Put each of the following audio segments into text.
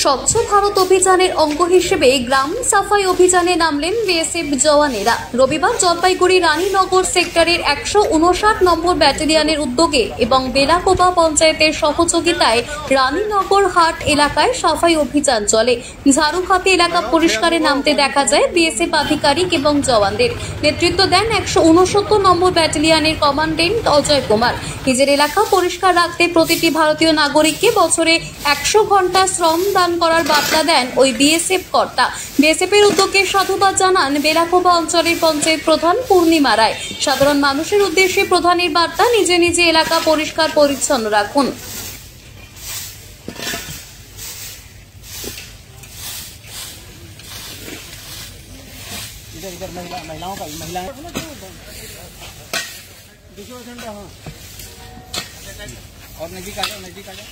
স্বচ্ছ ভারত অভিযানের অঙ্গ হিসেবে গ্রাম সাফাই অভিযানে নামলেন বিএসএফ জওয়ানেরা। রবিবার জলপাইগুড়ি রানীনগর সেক্টরের 159 নম্বর ব্যাটালিয়নের উদ্যোগে এবং বেলাকোবা পঞ্চায়েতের সহযোগিতায় রানীনগর হাট এলাকায় সাফাই অভিযান চলে। ঝাড়ু হাতে এলাকা পরিষ্কারে নামতে দেখা যায় বিএসএফ আধিকারিক এবং জওয়ানদের। নেতৃত্ব দেন 169 নম্বর ব্যাটালিয়নের কমান্ডেন্ট অজয় কুমার। নিজের এলাকা পরিষ্কার রাখতে প্রতিটি ভারতীয় নাগরিককে বছরে 100 ঘন্টা শ্রম দান করার বার্তা দেন ওই বিএসএফ কর্তা। বিএসএফ এর উদ্যোগে সাধুবাদ জানান বেলাকোবা অঞ্চলের পঞ্চায়েত প্রধান পূর্ণিমা রায়। সাধারণ মানুষের উদ্দেশ্যে প্রধানের বার্তা, নিজে নিজে এলাকা পরিষ্কার পরিচ্ছন্ন রাখুন। महिलाओं का महिलाएं और नजदीक आ जाओ, नजदीक आ जाओ।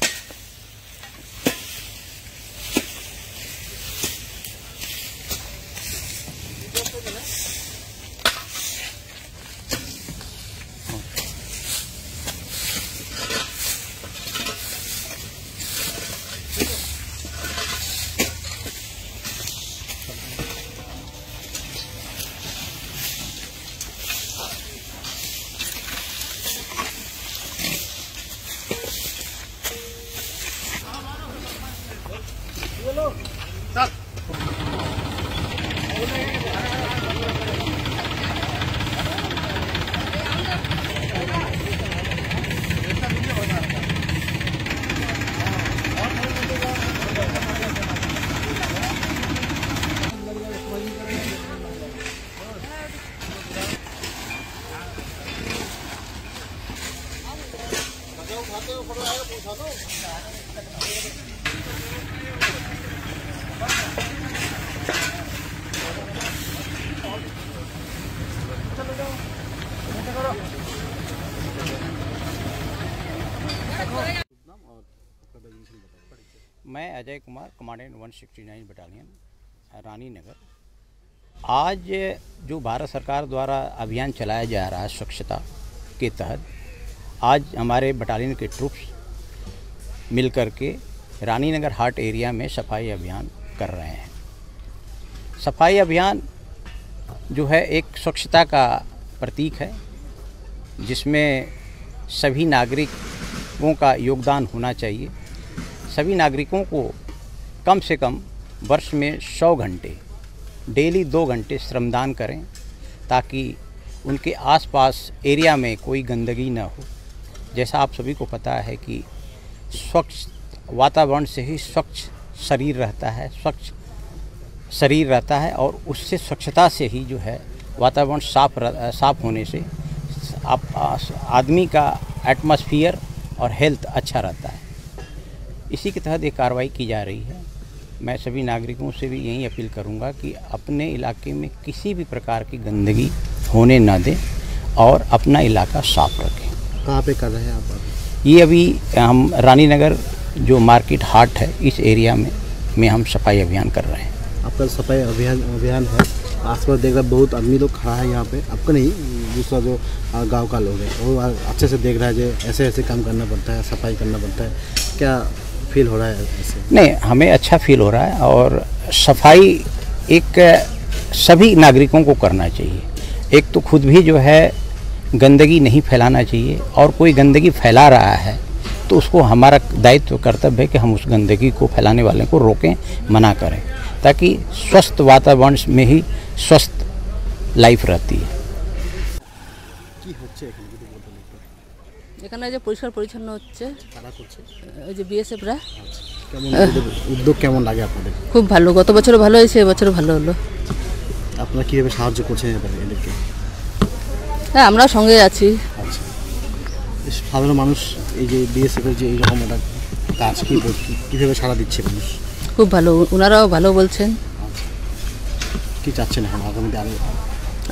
मैं अजय कुमार, कमांडेंट 169 बटालियन रानी नगर। आज जो भारत सरकार द्वारा अभियान चलाया जा रहा है स्वच्छता के तहत, आज हमारे बटालियन के ट्रूप्स मिलकर के रानी नगर हाट एरिया में सफाई अभियान कर रहे हैं। सफाई अभियान जो है एक स्वच्छता का प्रतीक है, जिसमें सभी नागरिकों का योगदान होना चाहिए। सभी नागरिकों को कम से कम वर्ष में 100 घंटे डेली 2 घंटे श्रमदान करें, ताकि उनके आसपास एरिया में कोई गंदगी न हो। जैसा आप सभी को पता है कि स्वच्छ वातावरण से ही स्वच्छ शरीर रहता है, स्वच्छ शरीर रहता है, और उससे स्वच्छता से ही जो है वातावरण साफ होने से आदमी का एटमॉस्फेयर और हेल्थ अच्छा रहता है। इसी के तहत एक कार्रवाई की जा रही है। मैं सभी नागरिकों से भी यही अपील करूंगा कि अपने इलाके में किसी भी प्रकार की गंदगी होने न दें और अपना इलाका साफ रखें। कहाँ पे कर रहे हैं आप? ये अभी हम रानी नगर जो मार्केट हाट है, इस एरिया में हम सफाई अभियान कर रहे हैं। आपका सफाई अभियान है, आसपास देख रहा बहुत आदमी लोग खड़ा है यहाँ पे, आपका नहीं, दूसरा जो गांव का लोग है वो अच्छे से देख रहा है, जो ऐसे ऐसे काम करना पड़ता है, सफाई करना पड़ता है। क्या फील हो रहा है ऐसे? नहीं, हमें अच्छा फील हो रहा है, और सफाई एक सभी नागरिकों को करना चाहिए। एक तो खुद भी जो है गंदगी नहीं फैलाना चाहिए, और कोई गंदगी फैला रहा है तो उसको हमारा दायित्व कर्तव्य है कि हम उस गंदगी को फैलाने वाले को रोकें, मना करें, ताकि स्वस्थ वातावरण में ही स्वस्थ लाइफ रहती है। এখানে যে পরিষ্কার পরিচ্ছন্ন হচ্ছে, ওই যে বিএসএফরা। উদ্যোগ কেমন লাগে আপনাদের? খুব ভালো, গত বছর ভালো হয়েছে, এবছর ভালো হলো। আপনারা কীভাবে সাহায্য করছেন এদেরকে? হ্যাঁ, আমরা সঙ্গে আছি। আচ্ছা, সাধারণ মানুষ এই যে বিএসএফের যে এইরকম একটা কাজ কীভাবে সাড়া দিচ্ছে মানুষ? খুব ভালো, ওনারাও ভালো বলছেন। আচ্ছা, কী চাচ্ছেন এখন আগামীতে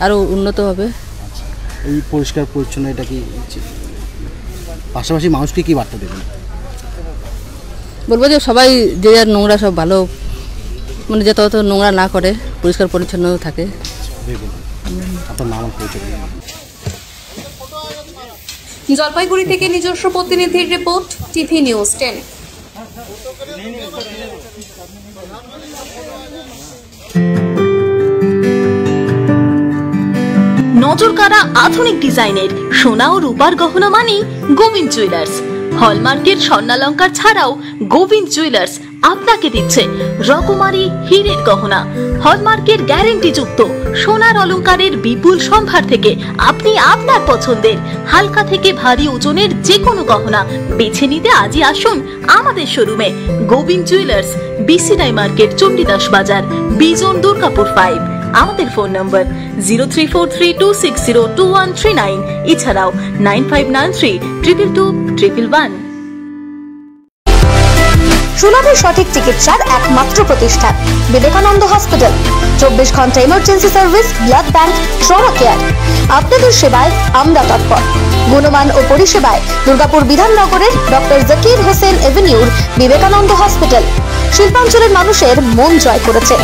আরও উন্নত হবে? আচ্ছা, এই পরিষ্কার পরিচ্ছন্ন এটা কি পাশাপাশি মানুষকে কী বার্তা দেবেন? বলবো যে সবাই যে যার নোংরা সব ভালো, মানে যত অত নোংরা না করে, পরিষ্কার পরিচ্ছন্ন থাকে। আপনার নাম পরিচয়? জলপাইগুড়ি থেকে নিজস্ব প্রতিনিধির রিপোর্ট, টিভি নিউজ 10। নজরকাড়া আধুনিক ডিজাইনের সোনা ও রূপার গহনা মানে গোবিন্দ জুয়েলার্স। হলমার্কের স্বর্ণালঙ্কার ছাড়াও গোবিন্দ জুয়েলার্স আপনাকে দিচ্ছে রকমারি হীরের গহনা। হলমার্কের গ্যারেন্টিযুক্ত সোনার অলংকারের বিপুল সম্ভার থেকে আপনি আপনার পছন্দের হালকা থেকে ভারী ওজনের যে কোনো গহনা বেছে নিতে আজই আসুন আমাদের শোরুমে। Gobinda jewellers, BCI market, Chandidas Bazar, Bijan, Durgapur 5। আমাদের ফোন নম্বর 034326021139, এছাড়াও 9593222111। সুলভে সঠিক চিকিৎসার একমাত্র প্রতিষ্ঠান বিবেকানন্দ হসপিটাল। 24 ঘন্টা emergency service, blood bank, trauma care. আপনাদের সেবায় আমরা তৎপর। গুণমান ও পরিষেবায় দুর্গাপুর বিধাননগরের ডক্টর জাকির হোসেন এভিনিউর বিবেকানন্দ হসপিটাল শিল্পাঞ্চলের মানুষের মন জয় করেছে।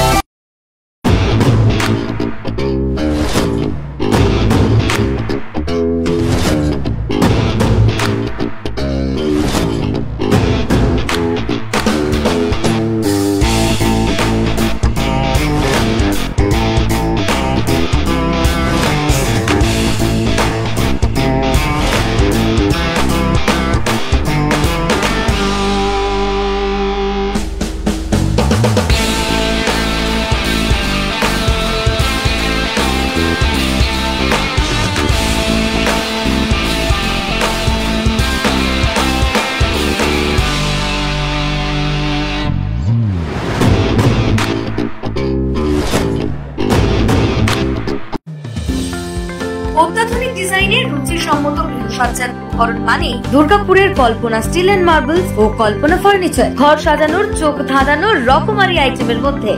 অত্যাধুনিক ডিজাইনের রুচিসম্মত গৃহসজ্জার উপকরণ মানে দুর্গাপুরের কল্পনা স্টিল এন্ড মার্বেলস ও কল্পনা ফার্নিচার। ঘর সাজানোর, চোখ ধাঁধানোর রকমারি আইটেমের মধ্যে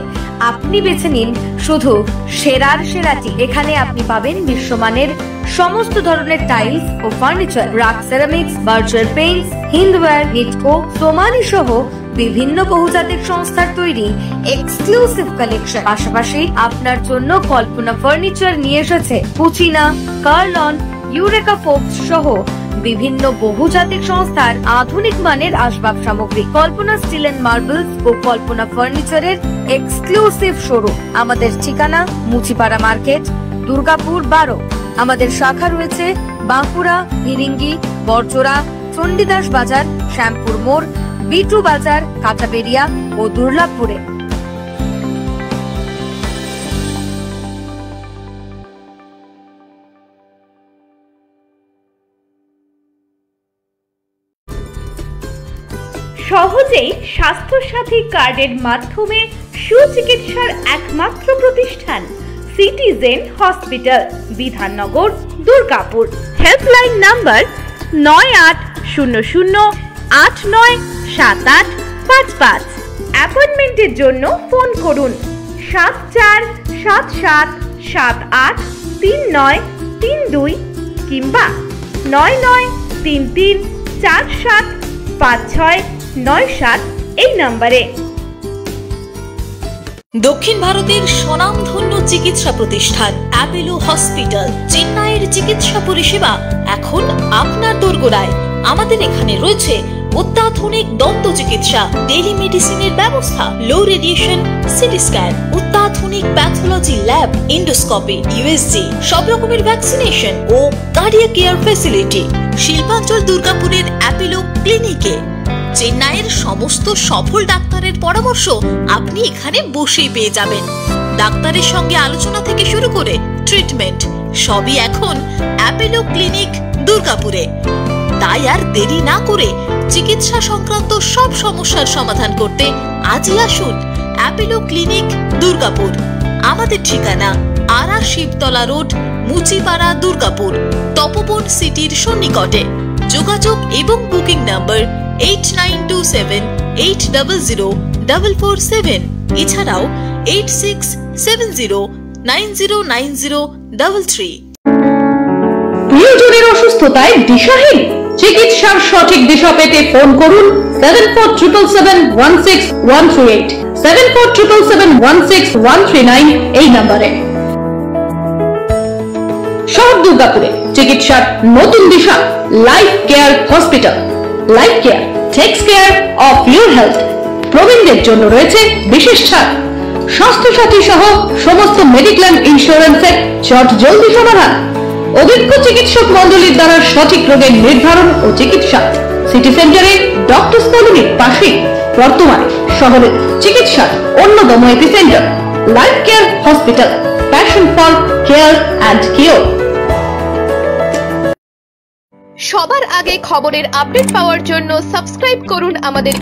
আপনি বেছে নিন শুধু সেরার সেরাটি। এখানে আপনি পাবেন বিশ্বমানের সমস্ত ধরনের টাইলস ও furniture, RAK ceramics, Berger paints, Hindware, Nitco, Somany সহ বিভিন্ন বহুজাতিক সংস্থার তৈরি এক্সক্লুসিভ কালেকশন। পাশাপাশি আপনার জন্য কল্পনা ফার্নিচার নিয়ে এসেছে পুচিনা, কার্লন, ইউরেকা ফোর্বস সহ বিভিন্ন বহুজাতিক সংস্থার আধুনিক মানের আসবাব সামগ্রী। কল্পনা স্টিল এন্ড মার্বেলস ও কল্পনা ফার্নিচারের এক্সক্লুসিভ শোরুম। আমাদের ঠিকানা মুচিপাড়া মার্কেট, দুর্গাপুর 12। আমাদের শাখা রয়েছে বাঁকুড়া, ভিরিঙ্গি, বড়জোড়া, চণ্ডীদাস বাজার, শ্যামপুর মোড়, বিটু বাজার, কাটাবেরিয়া ও দুর্গাপুরে। সহজেই স্বাস্থ্যসাথী কার্ডের মাধ্যমে সুচিকিৎসার একমাত্র প্রতিষ্ঠান citizen hospital, Bidhannagar, Durgapur. Helpline number 9800897855। অ্যাপয়েন্টমেন্টের জন্য ফোন করুন 7477783932 কিংবা 9933475697 এই নম্বরে। দক্ষিণ ভারতের স্বনামধন্য চিকিৎসা প্রতিষ্ঠান অ্যাপোলো হসপিটাল, চেন্নাইয়ের চিকিৎসা পরিষেবা এখন আপনার দোরগোড়ায়। আমাদের এখানে রয়েছে অত্যাধুনিক দন্ত চিকিৎসা, টেলিমেডিসিনের ব্যবস্থা, লো রেডিয়েশন সিটি স্ক্যান, অত্যাধুনিক প্যাথোলজি ল্যাব, ইন্ডোস্কোপি, ইউএসজি, সব রকমের ভ্যাকসিনেশন ও কার্ডিয়াক কেয়ার ফ্যাসিলিটি। শিল্পাঞ্চল দুর্গাপুরের অ্যাপোলো ক্লিনিকে চেন্নাইয়ের সমস্ত সফল ডাক্তারের পরামর্শ আপনি এখানে বসেই পেয়ে যাবেন। ডাক্তারের সঙ্গে আলোচনা থেকে শুরু করে ট্রিটমেন্ট সবই এখন অ্যাপোলো ক্লিনিক দুর্গাপুরে। তাই আর দেরি না করে চিকিৎসা সংক্রান্ত সব সমস্যার সমাধান করতে আজই আসুন অ্যাপোলো ক্লিনিক দুর্গাপুর। আমাদের ঠিকানা আরা শিবতলা রোড, মুচিপাড়া, দুর্গাপুর, তপবন সিটির সন্নিকটে। যোগাযোগ এবং বুকিং নাম্বার 8927800447, এছাড়াও 8670909033। প্রিয়জনের অসুস্থতায় দিশাহীন, চিকিৎসার সঠিক দিশা পেতে ফোন করুন 7477716138, 7477716139 এই নম্বরে। শহর দুর্গাপুরে চিকিৎসার নতুন দিশা life care hospital. Life care takes care of your health. প্রবীণদের জন্য রয়েছে বিশেষ ছাড়। স্বাস্থ্যসাথী সহ সমস্ত মেডিক্লেম ইন্স্যুরেন্সের চট জলদি সমাধান। অভিজ্ঞ চিকিৎসক মণ্ডলীর দ্বারা সঠিক রোগের নির্ধারণ ও চিকিৎসা। সিটি সেন্টারে ডক্টরস কলোনির পাশে বর্তমানে শহরের চিকিৎসার অন্যতম epicentre life care hospital, passion for care and cure. সবার আগে খবরের আপডেট পাওয়ার জন্য সাবস্ক্রাইব করুন আমাদের